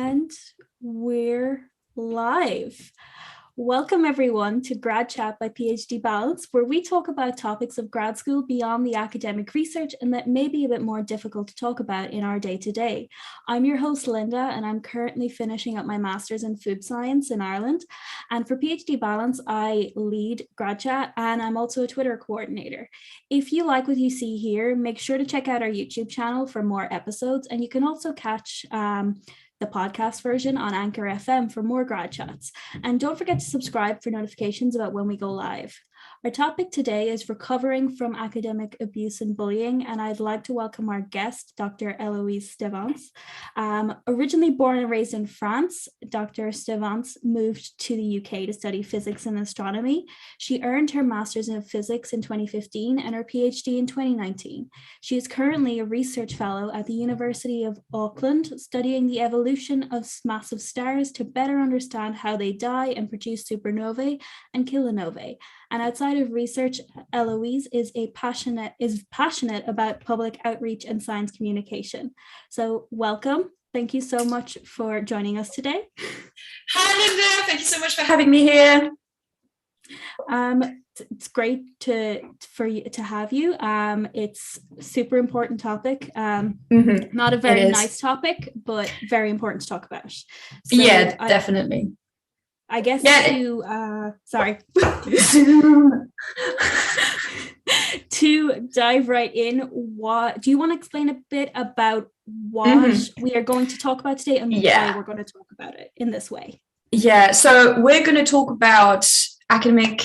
And we're live. Welcome everyone to Grad Chat by PhD Balance, where we talk about topics of grad school beyond the academic research and that may be a bit more difficult to talk about in our day-to-day. I'm your host Linda, and I'm currently finishing up my master's in food science in Ireland. And for PhD Balance, I lead Grad Chat, and I'm also a Twitter coordinator. If you like what you see here, make sure to check out our YouTube channel for more episodes, and you can also catch the podcast version on Anchor FM for more grad chats. And don't forget to subscribe for notifications about when we go live. Our topic today is recovering from academic abuse and bullying, and I'd like to welcome our guest, Dr. Heloise Stevance. Originally born and raised in France, Dr. Stevance moved to the UK to study physics and astronomy. She earned her master's in physics in 2015 and her PhD in 2019. She is currently a research fellow at the University of Auckland, studying the evolution of massive stars to better understand how they die and produce supernovae and kilonovae. And outside of research, Heloise is passionate about public outreach and science communication. So welcome. Thank you so much for joining us today. Hi, Linda. Thank you so much for having me here. It's great to have you. It's a super important topic. Not a very nice topic, but very important to talk about. So yeah, definitely. I guess sorry. To dive right in, do you want to explain a bit about what we are going to talk about today and why we're going to talk about it in this way? Yeah, so we're going to talk about academic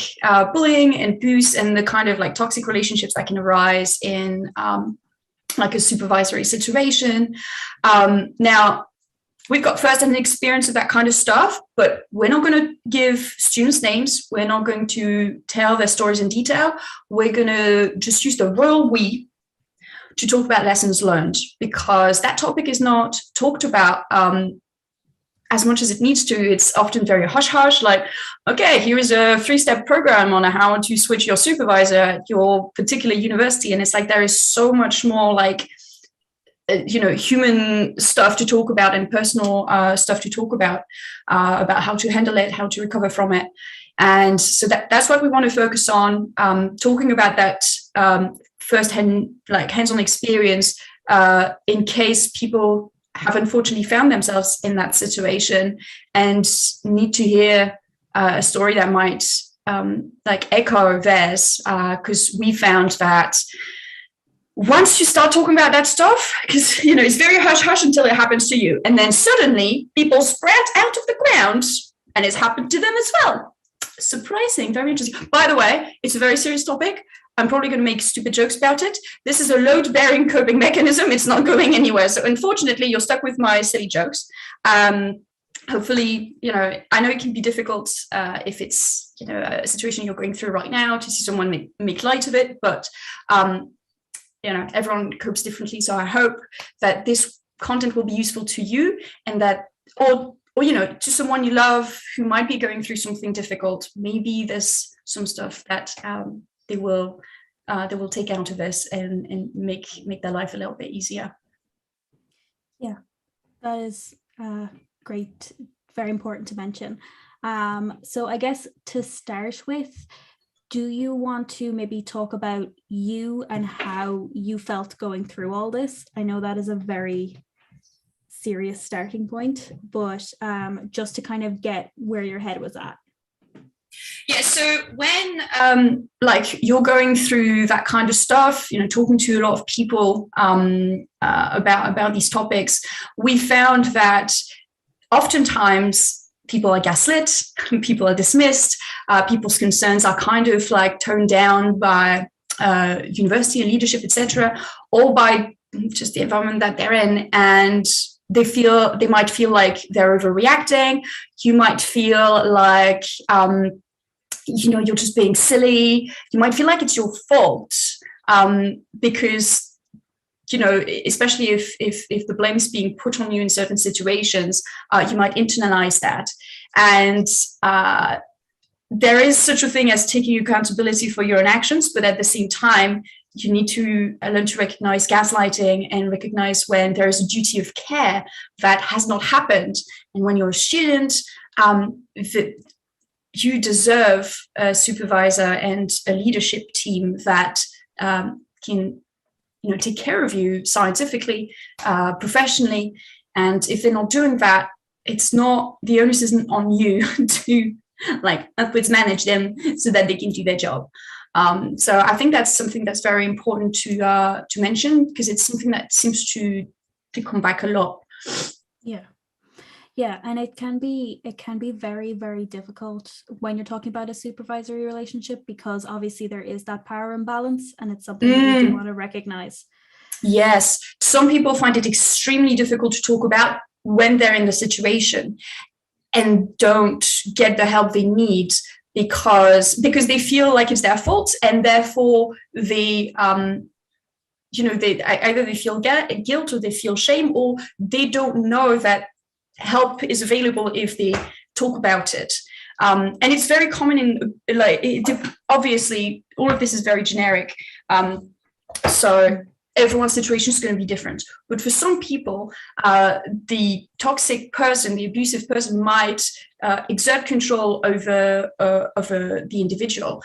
bullying and abuse and the kind of like toxic relationships that can arise in like a supervisory situation. Now, we've got first-hand experience of that kind of stuff, but we're not going to give students names. We're not going to tell their stories in detail. We're going to just use the royal we to talk about lessons learned, because that topic is not talked about as much as it needs to. It's often very hush-hush, like, okay, here is a 3-step program on how to switch your supervisor at your particular university. And it's like, there is so much more like, human stuff to talk about and personal stuff to talk about how to handle it, how to recover from it. And so that's what we want to focus on, talking about that first-hand, like hands-on experience, in case people have unfortunately found themselves in that situation and need to hear a story that might like echo theirs, because we found that once you start talking about that stuff, because, it's very hush-hush until it happens to you. And then suddenly people sprout out of the ground and it's happened to them as well. Surprising, very interesting. By the way, it's a very serious topic. I'm probably going to make stupid jokes about it. This is a load-bearing coping mechanism. It's not going anywhere. So unfortunately, you're stuck with my silly jokes. Hopefully, I know it can be difficult if it's, a situation you're going through right now to see someone make light of it, but everyone copes differently. So I hope that this content will be useful to you, and that, or to someone you love who might be going through something difficult. Maybe there's some stuff that they will take out of this and make their life a little bit easier. Yeah, that is great. Very important to mention. So I guess to start with, do you want to maybe talk about you and how you felt going through all this? I know that is a very serious starting point, but just to kind of get where your head was at. Yeah, so when like you're going through that kind of stuff, talking to a lot of people about these topics, we found that oftentimes people are gaslit, people are dismissed, people's concerns are kind of like toned down by university and leadership, etc., or by just the environment that they're in, and they might feel like they're overreacting. You might feel like you're just being silly. You might feel like it's your fault, because especially if the blame is being put on you in certain situations, you might internalize that. And there is such a thing as taking accountability for your own actions, but at the same time, you need to learn to recognize gaslighting and recognize when there is a duty of care that has not happened. And when you're a student, you deserve a supervisor and a leadership team that can take care of you scientifically, professionally. And if they're not doing that, it's not, the onus isn't on you to upwards manage them so that they can do their job. So I think that's something that's very important to mention, because it's something that seems to come back a lot. Yeah, and it can be very, very difficult when you're talking about a supervisory relationship, because obviously there is that power imbalance, and it's something that you do want to recognize. Yes, some people find it extremely difficult to talk about when they're in the situation and don't get the help they need because they feel like it's their fault, and therefore they either they feel guilt, or they feel shame, or they don't know that help is available if they talk about it. And it's very common obviously all of this is very generic, so everyone's situation is going to be different. But for some people, the toxic person, the abusive person, might exert control over the individual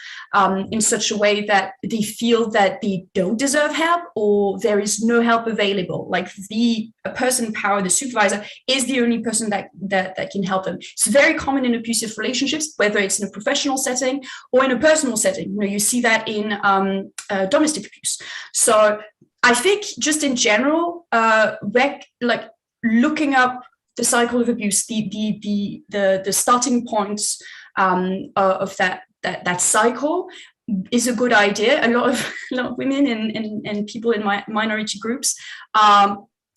in such a way that they feel that they don't deserve help, or there is no help available. Like the person in power, the supervisor, is the only person that can help them. It's very common in abusive relationships, whether it's in a professional setting or in a personal setting. You see that in domestic abuse. So I think just in general, looking up the cycle of abuse, the starting points of that cycle is a good idea. A lot of women and people in my minority groups,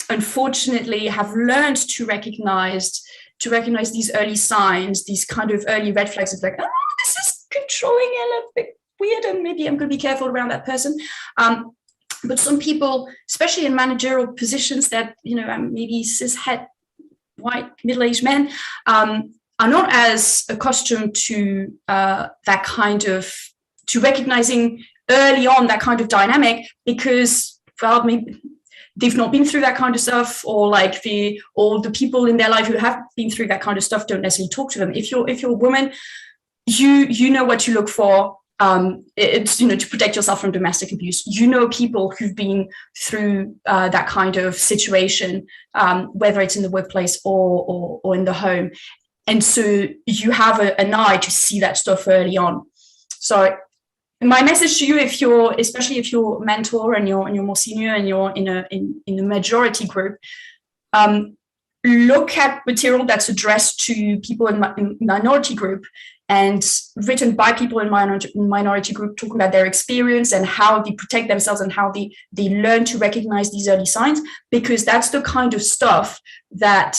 unfortunately, have learned to recognize these early signs, these kind of early red flags of this is controlling a little bit weird, and maybe I'm going to be careful around that person. But some people, especially in managerial positions that, maybe cis-het, white, middle-aged men, are not as accustomed to that kind of, to recognizing early on that kind of dynamic, because, well, maybe they've not been through that kind of stuff, or the people in their life who have been through that kind of stuff don't necessarily talk to them. If you're a woman, you know what to look for. It's, to protect yourself from domestic abuse. People who've been through that kind of situation, whether it's in the workplace or in the home. And so you have an eye to see that stuff early on. So my message to you, especially if you're a mentor and you're more senior and you're in a majority group, look at material that's addressed to people in minority group and written by people in minority group, talking about their experience and how they protect themselves and how they learn to recognize these early signs, because that's the kind of stuff that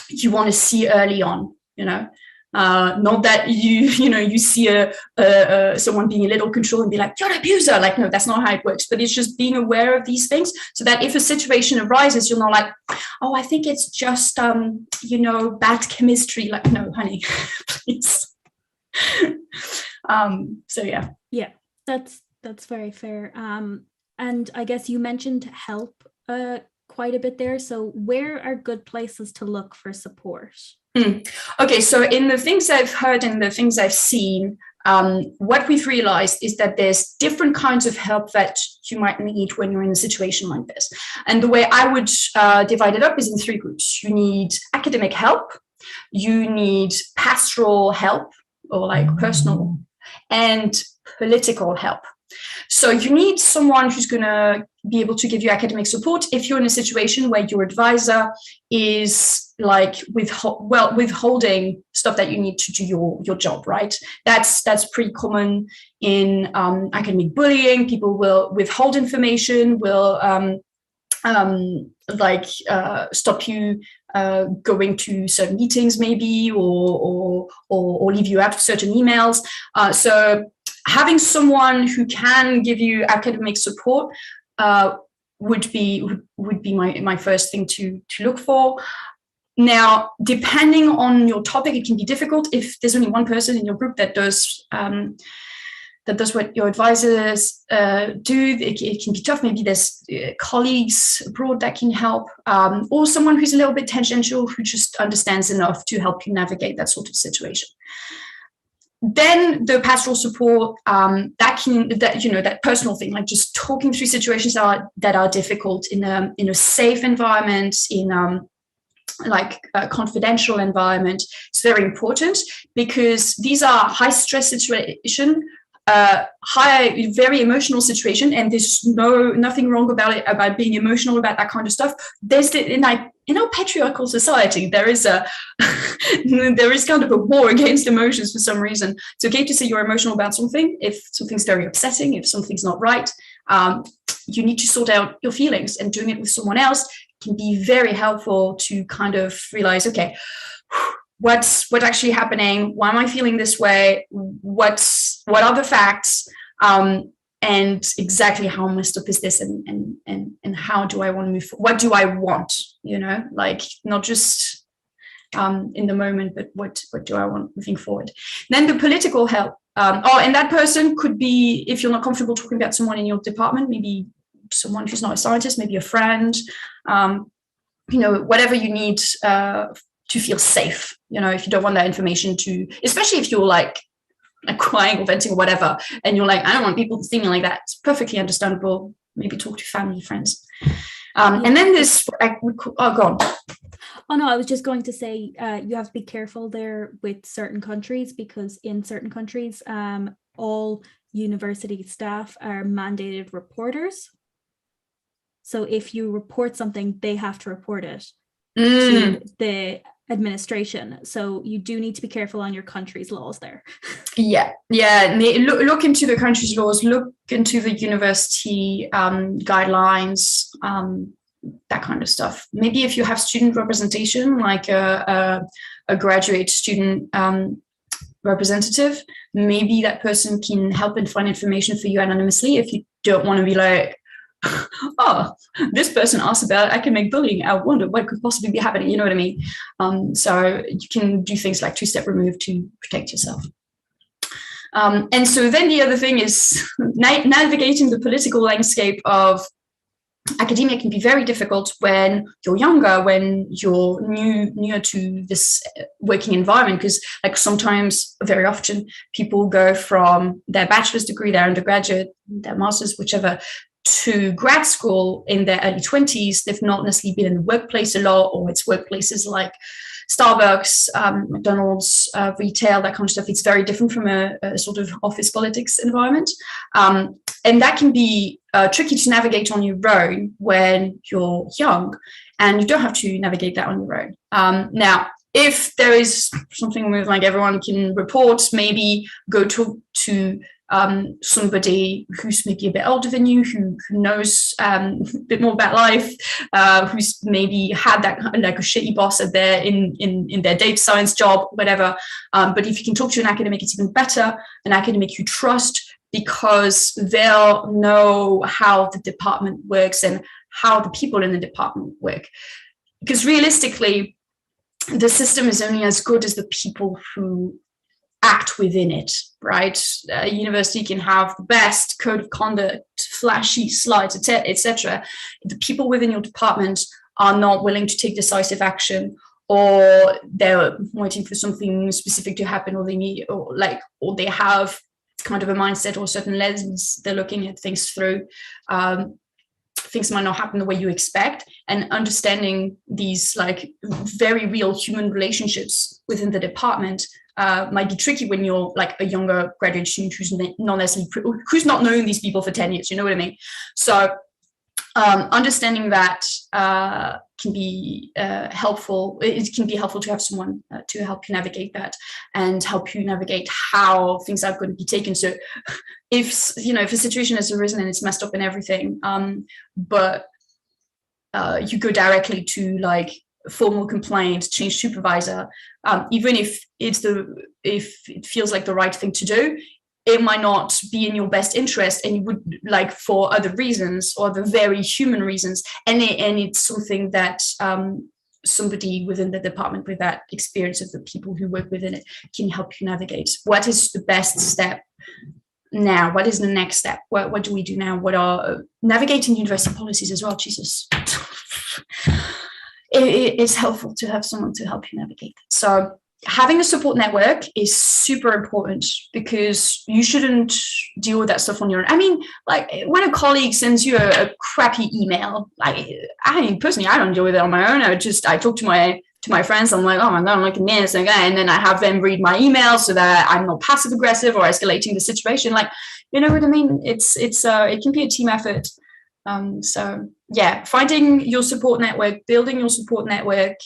you want to see early on, not that you see someone being a little control and be like, you're an abuser. No, that's not how it works. But it's just being aware of these things, so that if a situation arises, you're not like, oh, I think it's just bad chemistry. No, honey, please. So yeah, that's very fair. And I guess you mentioned help quite a bit there. So where are good places to look for support? Okay, so in the things I've heard and the things I've seen, what we've realized is that there's different kinds of help that you might need when you're in a situation like this. And the way I would divide it up is in three groups. You need academic help, you need pastoral help, or personal, and political help. So you need someone who's going to be able to give you academic support if you're in a situation where your advisor is withholding stuff that you need to do your job, right? That's pretty common in academic bullying. People will withhold information, will stop you going to certain meetings maybe, or leave you out of certain emails. So having someone who can give you academic support would be my first thing to look for. Now, depending on your topic, it can be difficult if there's only one person in your group that does that's what your advisors do. It can be tough. Maybe there's colleagues abroad that can help, or someone who's a little bit tangential who just understands enough to help you navigate that sort of situation. Then the pastoral support, that personal thing, like just talking through situations that are difficult in a safe environment, in a confidential environment. It's very important, because these are high stress situation, very emotional situation, and there's nothing wrong about being emotional about that kind of stuff. There's in our patriarchal society, there is kind of a war against emotions for some reason. It's okay to say you're emotional about something if something's very upsetting, if something's not right. You need to sort out your feelings, and doing it with someone else can be very helpful to kind of realize, okay, what's actually happening? Why am I feeling this way? What are the facts? And exactly how messed up is this? And how do I want to move forward? What do I want? Like not just in the moment, but what do I want moving forward? Then the political help. And that person could be, if you're not comfortable talking about someone in your department, maybe someone who's not a scientist, maybe a friend, whatever you need to feel safe, if you don't want that information to, especially if you're like crying or venting or whatever, and you're like, I don't want people to see me like that. It's perfectly understandable. Maybe talk to family, friends. And then this, go on. Oh no, I was just going to say you have to be careful there with certain countries, because in certain countries, all university staff are mandated reporters. So if you report something, they have to report it to the administration. So you do need to be careful on your country's laws there. Yeah. Look into the country's laws, look into the university guidelines, that kind of stuff. Maybe if you have student representation, like a graduate student representative, maybe that person can help and find information for you anonymously if you don't want to be like, oh, this person asked about academic bullying. I wonder what could possibly be happening. You know what I mean? So you can do things like two-step remove to protect yourself. And so then the other thing is navigating the political landscape of academia can be very difficult when you're younger, when you're newer to this working environment, because like sometimes, very often, people go from their bachelor's degree, their undergraduate, their master's, whichever, to grad school in their early 20s. They've not necessarily been in the workplace a lot, or it's workplaces like Starbucks, McDonald's, retail, that kind of stuff. It's very different from a sort of office politics environment. And that can be tricky to navigate on your own when you're young, and you don't have to navigate that on your own. Now, if there is something with like everyone can report, maybe go to somebody who's maybe a bit older than you, who knows a bit more about life, who's maybe had that like a shitty boss in their data science job, whatever. But if you can talk to an academic, it's even better, an academic you trust, because they'll know how the department works and how the people in the department work. Because realistically, the system is only as good as the people who act within it, right? A university can have the best code of conduct, flashy slides, etc. The people within your department are not willing to take decisive action, or they're waiting for something specific to happen, or they have kind of a mindset or a certain lens they're looking at things through. Things might not happen the way you expect, and understanding these like very real human relationships within the department might be tricky when you're like a younger graduate student who's not known these people for 10 years, you know what I mean? So understanding that can be helpful. It can be helpful to have someone to help you navigate that and help you navigate how things are going to be taken. So if a situation has arisen and it's messed up and everything, but you go directly to like formal complaint, change supervisor, even if it feels like the right thing to do, it might not be in your best interest, and you would like for other reasons or the very human reasons, and it's something that somebody within the department with that experience of the people who work within it can help you navigate. What is the best step now? What is the next step? What do we do now? What are navigating university policies as well? Jesus. It's helpful to have someone to help you navigate. So having a support network is super important, because you shouldn't deal with that stuff on your own. I mean, like when a colleague sends you a crappy email, like I personally, I don't deal with it on my own. I talk to my friends. I'm like, oh my God, I'm like a menace guy. And then I have them read my email so that I'm not passive aggressive or escalating the situation. Like, you know what I mean? It can be a team effort. So yeah, finding your support network, building your support network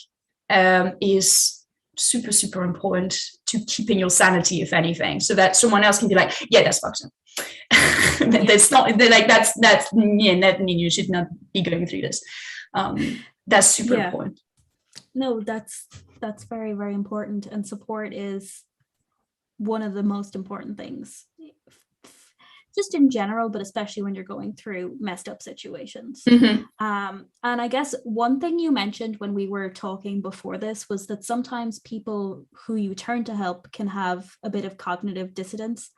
is super, super important to keeping your sanity, if anything, so that someone else can be like, yeah, that's fucked up. That's not, they're like, that's you should not be going through this. That's super important. No, that's very, very important. And support is one of the most important things, just in general, but especially when you're going through messed up situations. Mm-hmm. And I guess one thing you mentioned when we were talking before this was that sometimes people who you turn to help can have a bit of cognitive dissonance.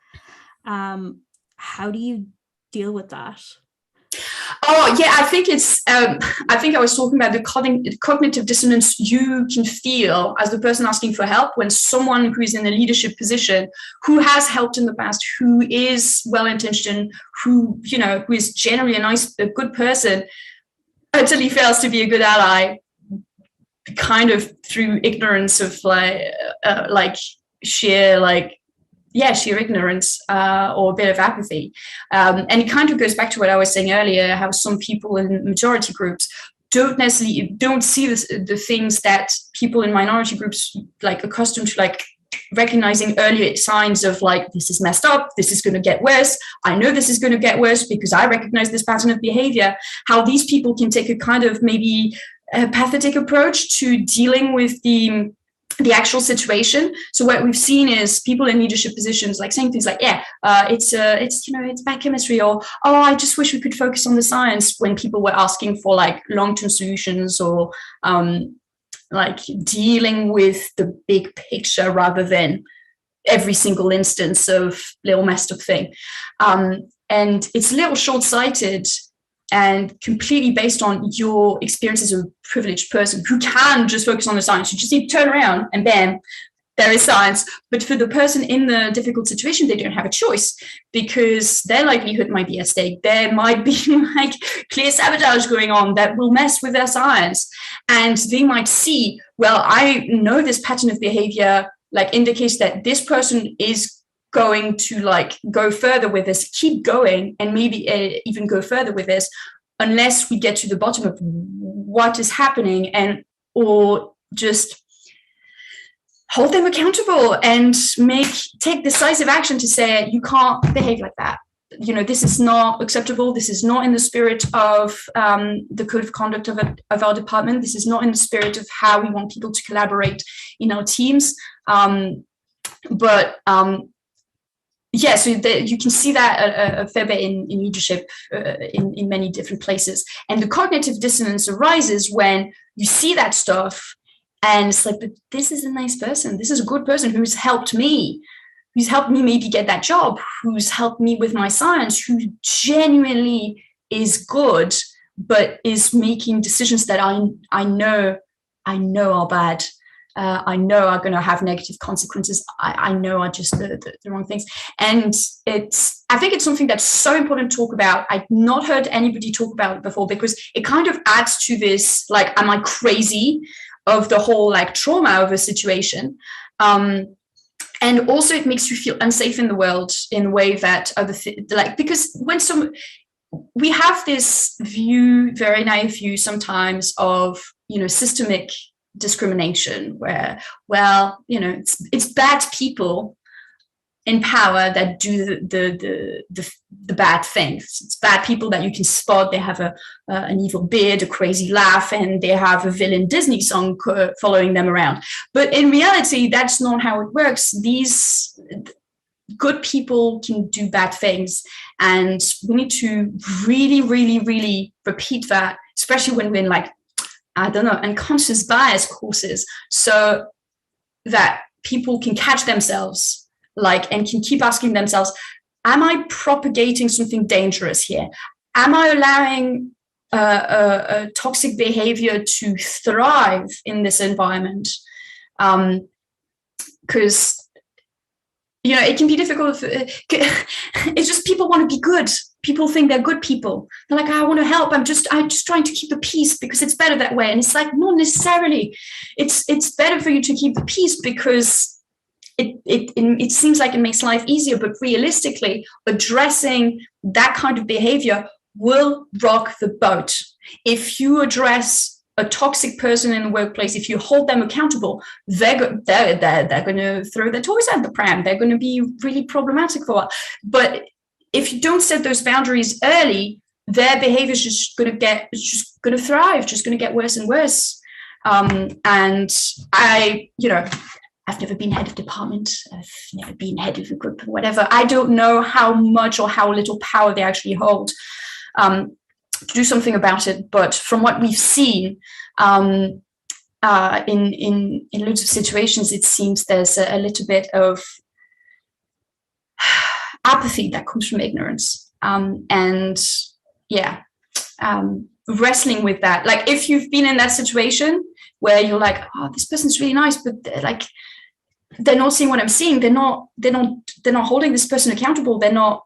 How do you deal with that? Oh yeah, I think I was talking about the cognitive dissonance you can feel as the person asking for help when someone who is in a leadership position, who has helped in the past, who is well-intentioned, who is generally a good person, utterly fails to be a good ally, kind of through ignorance of sheer ignorance or a bit of apathy. And it kind of goes back to what I was saying earlier, how some people in majority groups don't see the things that people in minority groups like accustomed to, like recognizing earlier signs of like, this is messed up, this is going to get worse, I know this is going to get worse because I recognize this pattern of behavior. How these people can take a kind of maybe a pathetic approach to dealing with the actual situation. So what we've seen is people in leadership positions like saying things like, it's bad chemistry, or, oh, I just wish we could focus on the science, when people were asking for like long-term solutions, or like dealing with the big picture rather than every single instance of little messed up thing. And it's a little short-sighted and completely based on your experience as a privileged person who can just focus on the science. You just need to turn around and bam, there is science. But for the person in the difficult situation, they don't have a choice, because their livelihood might be at stake. There might be like clear sabotage going on that will mess with their science. And they might see, well, I know this pattern of behavior like indicates that this person is going to like go further with this, keep going, and maybe even go further with this, unless we get to the bottom of what is happening, and or just hold them accountable and take decisive action to say, you can't behave like that. This is not acceptable. This is not in the spirit of the code of conduct of our department. This is not in the spirit of how we want people to collaborate in our teams. Yeah, so you can see that a fair bit in leadership in many different places. And the cognitive dissonance arises when you see that stuff and it's like, but this is a nice person. This is a good person who's helped me maybe get that job, who's helped me with my science, who genuinely is good, but is making decisions that I know are bad. I know are going to have negative consequences. I know are just the wrong things. And I think it's something that's so important to talk about. I've not heard anybody talk about it before, because it kind of adds to this, like, am I crazy of the whole like trauma of a situation. And also it makes you feel unsafe in the world in a way that because when we have this view, very naive view sometimes of, systemic discrimination, where, well, it's bad people in power that do the bad things. It's bad people that you can spot. They have an evil beard, a crazy laugh, and they have a villain Disney song following them around. But in reality, that's not how it works. These good people can do bad things, and we need to really, really, really repeat that, especially when we're in unconscious bias courses, so that people can catch themselves and can keep asking themselves, am I propagating something dangerous here? Am I allowing a toxic behavior to thrive in this environment? Because it can be difficult. It's just people want to be good. People think they're good people. They're like, I want to help. I'm just trying to keep the peace because it's better that way. And it's like, not necessarily. It's better for you to keep the peace because it seems like it makes life easier. But realistically, addressing that kind of behavior will rock the boat. If you address a toxic person in the workplace, if you hold them accountable, they're going to throw their toys at the pram. They're going to be really problematic for a while. But if you don't set those boundaries early, their behavior is just going to thrive, just going to get worse and worse. And I've never been head of department. I've never been head of a group or whatever. I don't know how much or how little power they actually hold to do something about it. But from what we've seen in loads of situations, it seems there's a little bit of apathy that comes from ignorance. Wrestling with that. Like if you've been in that situation where you're like, oh, this person's really nice, but they're not seeing what I'm seeing. They're not holding this person accountable. They're not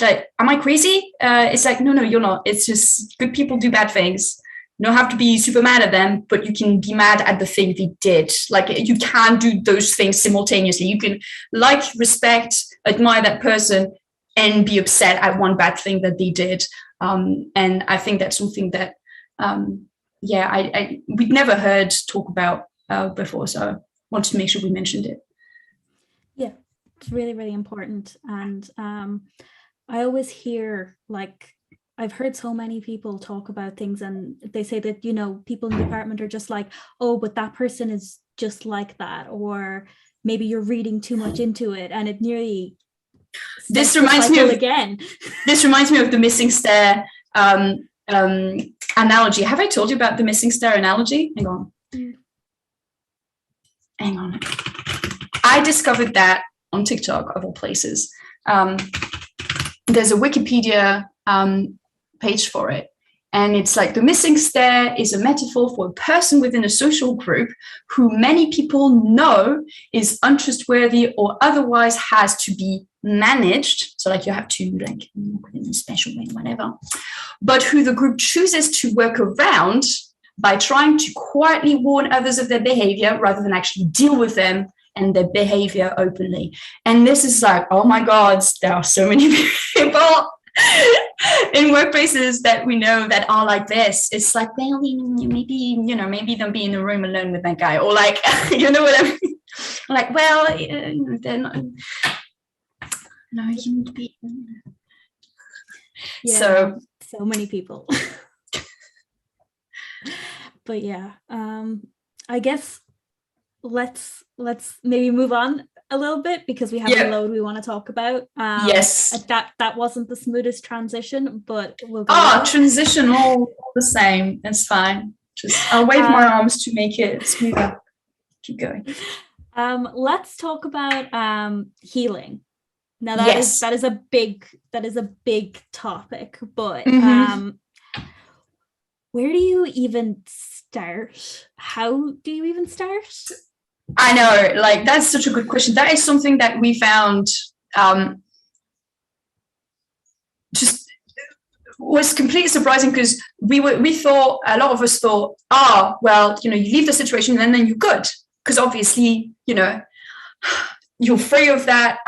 like, am I crazy? It's like, no, you're not. It's just good people do bad things. You don't have to be super mad at them, but you can be mad at the thing they did. Like you can do those things simultaneously. You can respect, admire that person and be upset at one bad thing that they did. And I think that's something that, we'd never heard talk about before. So I wanted to make sure we mentioned it. Yeah, it's really, really important. And I always hear, like, I've heard so many people talk about things and they say that, people in the department are just like, oh, but that person is just like that. Or maybe you're reading too much into it. And it nearly... This reminds me of the missing stair analogy. Have I told you about the missing stair analogy? Hang on. I discovered that on TikTok, of all places. There's a Wikipedia page for it. And it's like the missing stair is a metaphor for a person within a social group who many people know is untrustworthy or otherwise has to be managed. So like you have to like in a special way, whatever. But who the group chooses to work around by trying to quietly warn others of their behavior rather than actually deal with them and their behavior openly. And this is like, oh my God, there are so many people in workplaces that we know that are like this. It's like, well, maybe they'll be in a room alone with that guy, or like, you know what I mean? Like, well, they're not. No, you need to be. Yeah, so many people. But yeah, I guess let's maybe move on a little bit because we have a load we want to talk about. Yes. That wasn't the smoothest transition, but we'll go. Transition all the same. It's fine. Just I'll wave my arms to make it smoother. Keep going. Let's talk about healing. Now that is a big topic, but where do you even start? How do you even start? I know, like that's such a good question. That is something that we found just was completely surprising because we thought, a lot of us thought, you leave the situation and then you're good, because obviously you're free of that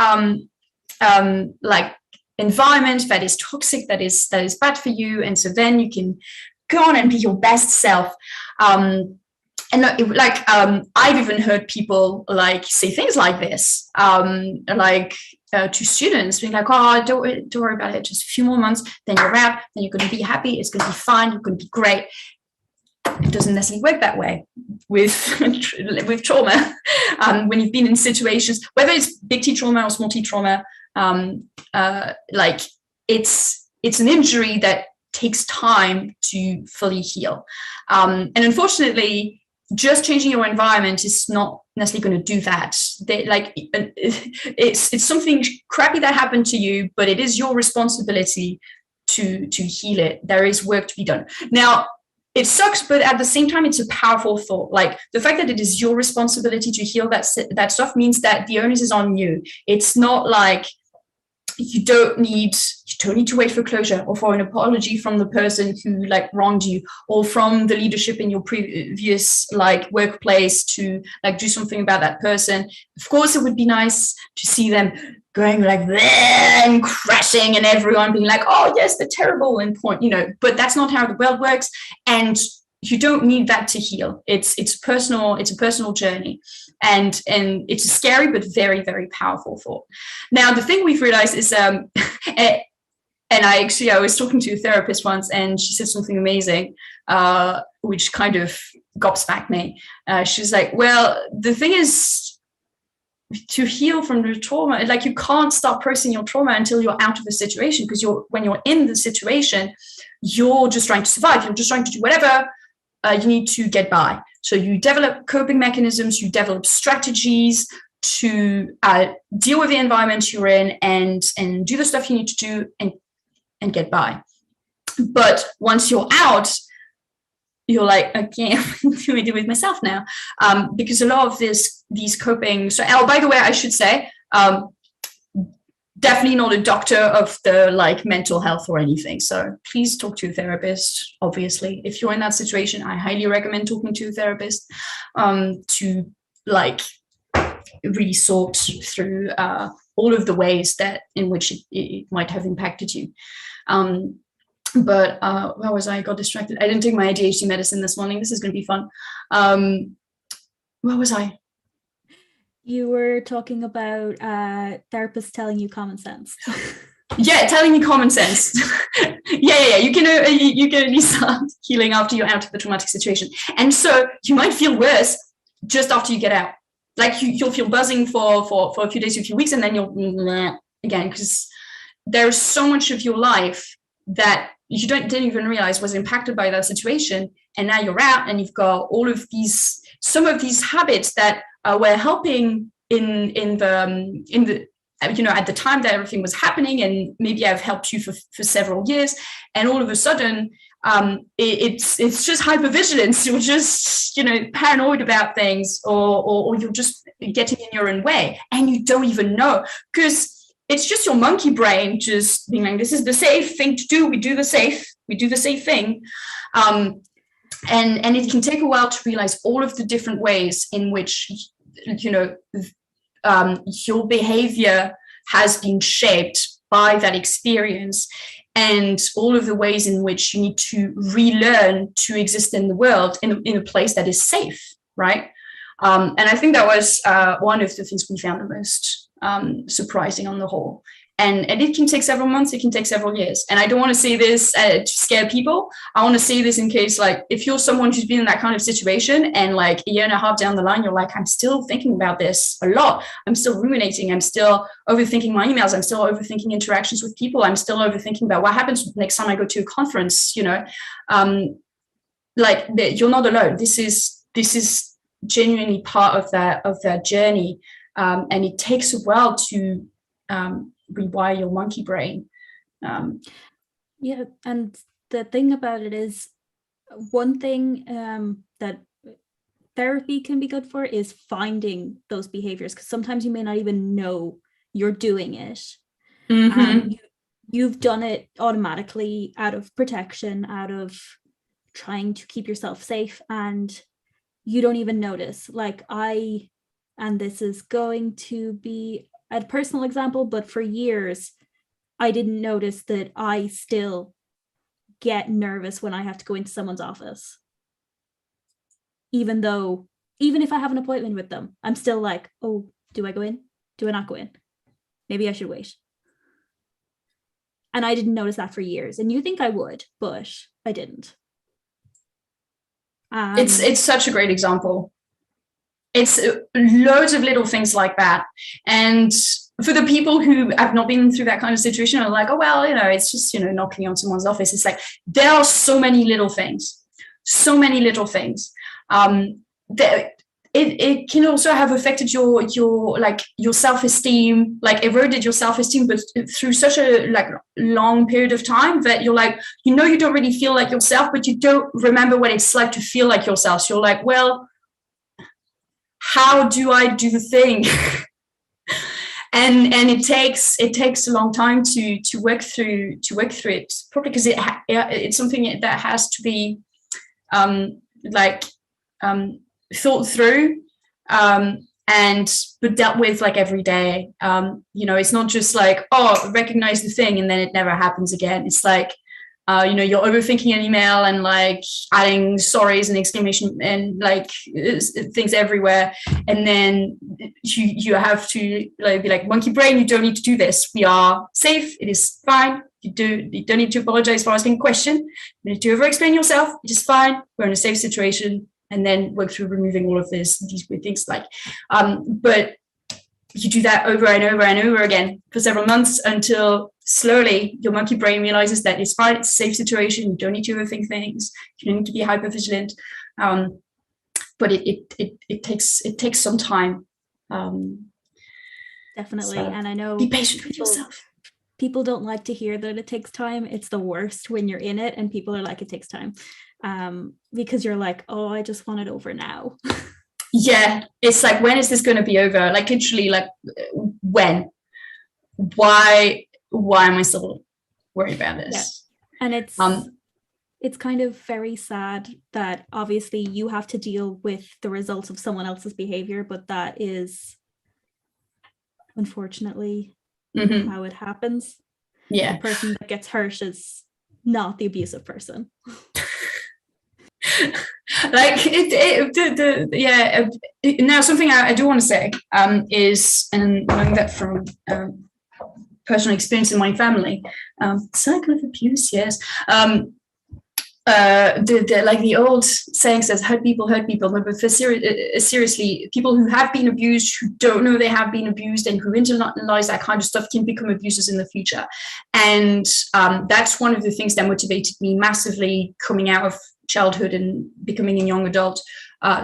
like environment that is toxic, that is bad for you, and so then you can go on and be your best self. I've even heard people like say things like this, to students, being like, "Oh, don't worry about it. Just a few more months, then you're out. Then you're going to be happy. It's going to be fine. You're going to be great." It doesn't necessarily work that way with trauma. When you've been in situations, whether it's big T trauma or small T trauma, it's an injury that takes time to fully heal, and unfortunately, just changing your environment is not necessarily going to do that. It's something crappy that happened to you, but it is your responsibility to heal it. There is work to be done. Now, it sucks, but at the same time, it's a powerful thought. Like, the fact that it is your responsibility to heal that stuff means that the onus is on you. It's not like you don't need to wait for closure or for an apology from the person who like wronged you, or from the leadership in your previous like workplace to like do something about that person. Of course, it would be nice to see them going like and crashing and everyone being like, oh yes, they're terrible and point, but that's not how the world works. And you don't need that to heal. It's a personal journey. And it's a scary but very, very powerful thought. Now, the thing we've realized is, and I was talking to a therapist once, and she said something amazing, which kind of gobsmacked me. She's like, well, the thing is, to heal from the trauma, like, you can't start processing your trauma until you're out of the situation, because when you're in the situation, you're just trying to survive. You're just trying to do whatever you need to get by. So you develop coping mechanisms, you develop strategies to deal with the environment you're in and do the stuff you need to do and get by. But once you're out, you're like, okay, what do I do with myself now? Because a lot of these coping. So, by the way, I should say, definitely not a doctor of the like mental health or anything. So please talk to a therapist. Obviously, if you're in that situation, I highly recommend talking to a therapist to like really sort through all of the ways in which it might have impacted you. But where was I? Got distracted. I didn't take my ADHD medicine this morning. This is going to be fun. Where was I? You were talking about therapists telling you common sense. Yeah, telling you common sense. Yeah. You can only start healing after you're out of the traumatic situation, and so you might feel worse just after you get out. Like you'll feel buzzing for a few days, a few weeks, and then you'll again, because there's so much of your life that you didn't even realize was impacted by that situation, and now you're out, and you've got all of some of these habits that were helping in the at the time that everything was happening, and maybe I've helped you for several years, and all of a sudden it's just hypervigilance. You're just paranoid about things, or you're just getting in your own way, and you don't even know, because it's just your monkey brain just being like, this is the safe thing to do. We do the safe thing. And it can take a while to realize all of the different ways in which, your behavior has been shaped by that experience, and all of the ways in which you need to relearn to exist in the world in a place that is safe, right? And I think that was one of the things we found the most surprising on the whole. And it can take several months, it can take several years. And I don't want to say this to scare people. I want to say this in case, like, if you're someone who's been in that kind of situation and like a year and a half down the line, you're like, I'm still thinking about this a lot. I'm still ruminating. I'm still overthinking my emails. I'm still overthinking interactions with people. I'm still overthinking about what happens next time I go to a conference, you're not alone. This is genuinely part of that journey. And it takes a while to rewire your monkey brain. Yeah, and the thing about it is, one thing that therapy can be good for is finding those behaviors, because sometimes you may not even know you're doing it. Mm-hmm. You've done it automatically out of protection, out of trying to keep yourself safe, and you don't even notice. Like and this is going to be a personal example, but for years, I didn't notice that I still get nervous when I have to go into someone's office. Even if I have an appointment with them, I'm still like, oh, do I go in? Do I not go in? Maybe I should wait. And I didn't notice that for years. And you think I would, but I didn't. It's such a great example. It's loads of little things like that. And for the people who have not been through that kind of situation are like, oh, well, it's just, knocking on someone's office. It's like, there are so many little things. it can also have affected your self-esteem, like eroded your self-esteem, but through such a long period of time that you're like, you don't really feel like yourself, but you don't remember what it's like to feel like yourself. So you're like, well, how do I do the thing? and it takes a long time to work through it, probably because it's something that has to be thought through but dealt with every day. It's not just recognize the thing and then it never happens again. It's you're overthinking an email and adding sorries and exclamation and things everywhere, and then you have to be like, monkey brain, you don't need to do this. We are safe. It is fine. You don't need to apologize for asking a question. You need to over explain yourself. It is fine. We're in a safe situation. And then work through removing all of these weird things but you do that over and over and over again for several months until slowly your monkey brain realizes that it's fine, it's a safe situation, you don't need to overthink things, you don't need to be hyper vigilant. But it takes some time. Definitely. And I know be patient with yourself. People don't like to hear that it takes time. It's the worst when you're in it and people are like, it takes time. Because you're like, oh, I just want it over now. Yeah, it's like, when is this going to be over? Literally, when? Why am I still worried about this? Yeah. And it's kind of very sad that obviously you have to deal with the results of someone else's behavior, but that is unfortunately how it happens. Yeah, the person that gets hurt is not the abusive person. Now something I do want to say is, and knowing that from personal experience in my family, cycle of abuse, yes. The old saying says, hurt people, but for seriously, people who have been abused, who don't know they have been abused, and who internalize that kind of stuff can become abusers in the future. And that's one of the things that motivated me massively coming out of childhood and becoming a young adult,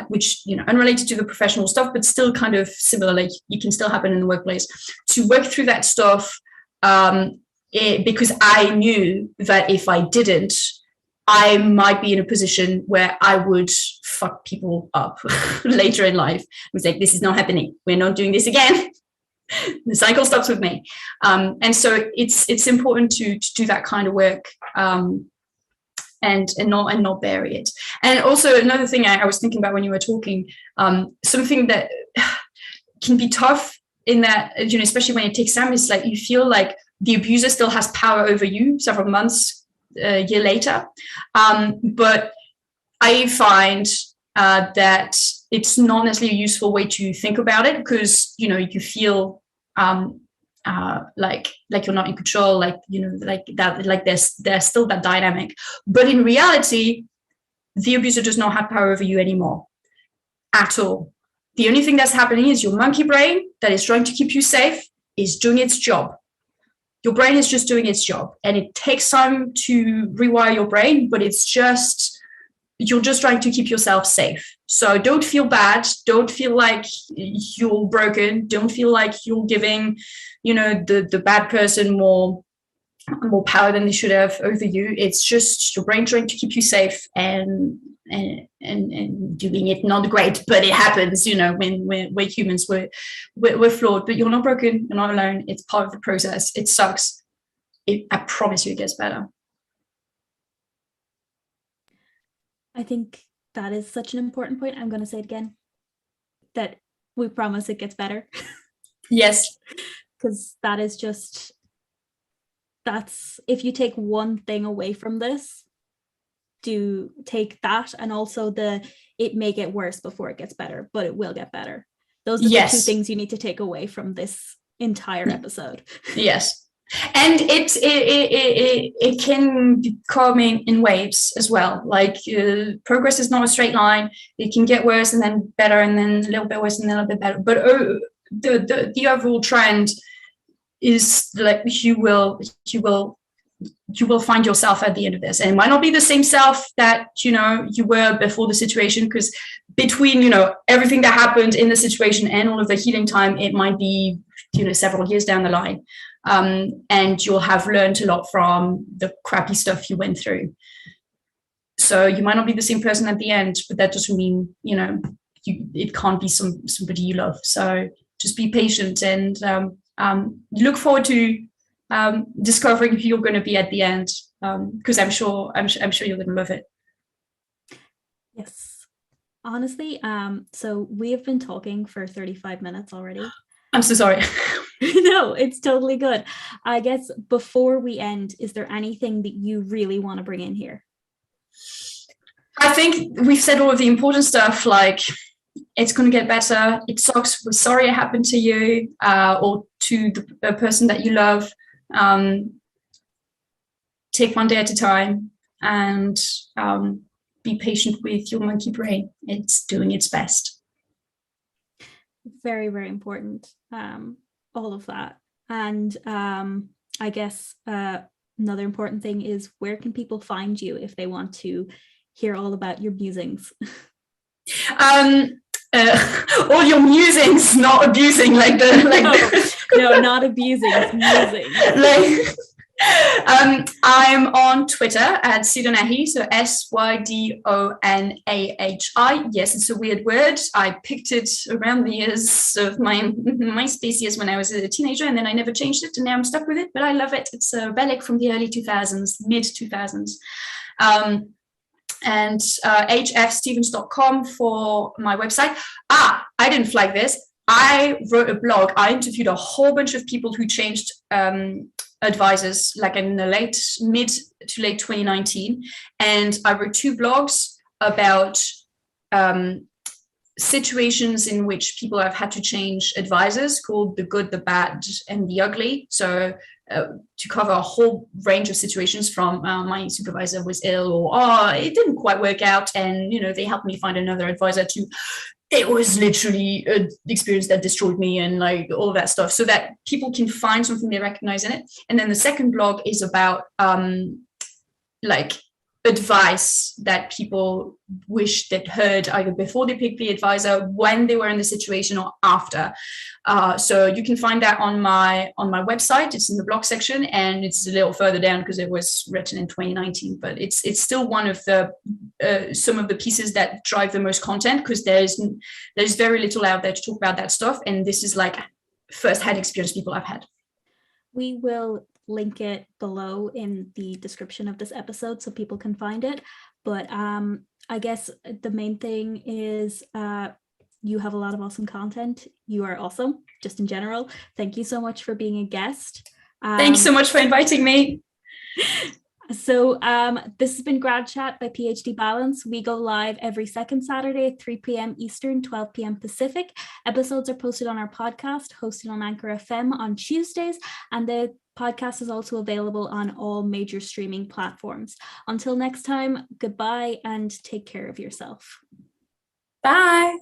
which, unrelated to the professional stuff, but still kind of similar, it can still happen in the workplace, to work through that stuff, because I knew that if I didn't, I might be in a position where I would fuck people up later in life. I was like, this is not happening. We're not doing this again. The cycle stops with me. And so it's important to do that kind of work, and not bury it. And also another thing I was thinking about when you were talking, something that can be tough in that, especially when it takes time, is you feel like the abuser still has power over you several months, a year later. But I find that it's not necessarily a useful way to think about it, because, you feel like you're not in control, there's still that dynamic. But in reality, the abuser does not have power over you anymore at all. The only thing that's happening is your monkey brain that is trying to keep you safe is doing its job. Your brain is just doing its job, and it takes time to rewire your brain, but you're just trying to keep yourself safe. So don't feel bad. Don't feel like you're broken. Don't feel like you're giving, the bad person more power than they should have over you. It's just your brain trying to keep you safe and doing it not great, but it happens. When we're humans, we're flawed, but you're not broken. You're not alone. It's part of the process. It sucks. I promise you, it gets better. I think that is such an important point. I'm going to say it again, that we promise it gets better. Yes. Because that's if you take one thing away from this, do take that, and also it may get worse before it gets better, but it will get better. Those are the two things you need to take away from this entire episode. Yes. And it can come in waves as well. Progress is not a straight line. It can get worse and then better, and then a little bit worse and then a little bit better. But the overall trend is you will you will find yourself at the end of this, and it might not be the same self that you were before the situation, because between everything that happened in the situation and all of the healing time, it might be several years down the line, and you'll have learned a lot from the crappy stuff you went through. So you might not be the same person at the end, but that doesn't mean it can't be somebody you love. So just be patient, and look forward to discovering who you're going to be at the end, because I'm sure you're going to love it. Yes, honestly. So we have been talking for 35 minutes already. I'm so sorry. No, it's totally good. I guess before we end, is there anything that you really want to bring in here? I think we've said all of the important stuff, like it's going to get better. It sucks. We're sorry it happened to you, or to the person that you love. Take one day at a time, and be patient with your monkey brain. It's doing its best. Very, very important. All of that. And I guess another important thing is, where can people find you if they want to hear all about your musings? All your musings, not abusing, No, not abusing, it's musing. I'm on Twitter at Sydonahi, so Sydonahi. Yes, it's a weird word. I picked it around the years of my MySpace years when I was a teenager, and then I never changed it, and now I'm stuck with it, but I love it. It's a relic from the early 2000s, mid 2000s. And hfstevance.com for my website. I didn't flag this. I wrote a blog. I interviewed a whole bunch of people who changed advisors, like in the mid to late 2019. And I wrote 2 blogs about situations in which people have had to change advisors, called The Good, the Bad, and the Ugly. So to cover a whole range of situations, from my supervisor was ill, or it didn't quite work out, and they helped me find another advisor, to it was literally an experience that destroyed me, and like all that stuff, so that people can find something they recognize in it. And then the second blog is about like advice that people wish they'd heard, either before they picked the advisor, when they were in the situation, or after. So you can find that on my website. It's in the blog section, and it's a little further down because it was written in 2019. But it's still one of the some of the pieces that drive the most content, because there's very little out there to talk about that stuff, and this is like first-hand experience people have had. We will link it below in the description of this episode so people can find it. But I guess the main thing is you have a lot of awesome content. You are awesome, just in general. Thank you so much for being a guest. Thanks so much for inviting me. So this has been Grad Chat by PhD Balance. We go live every second Saturday at 3 p.m. Eastern, 12 p.m. Pacific. Episodes are posted on our podcast, hosted on Anchor FM on Tuesdays, and the podcast is also available on all major streaming platforms. Until next time, goodbye and take care of yourself. Bye.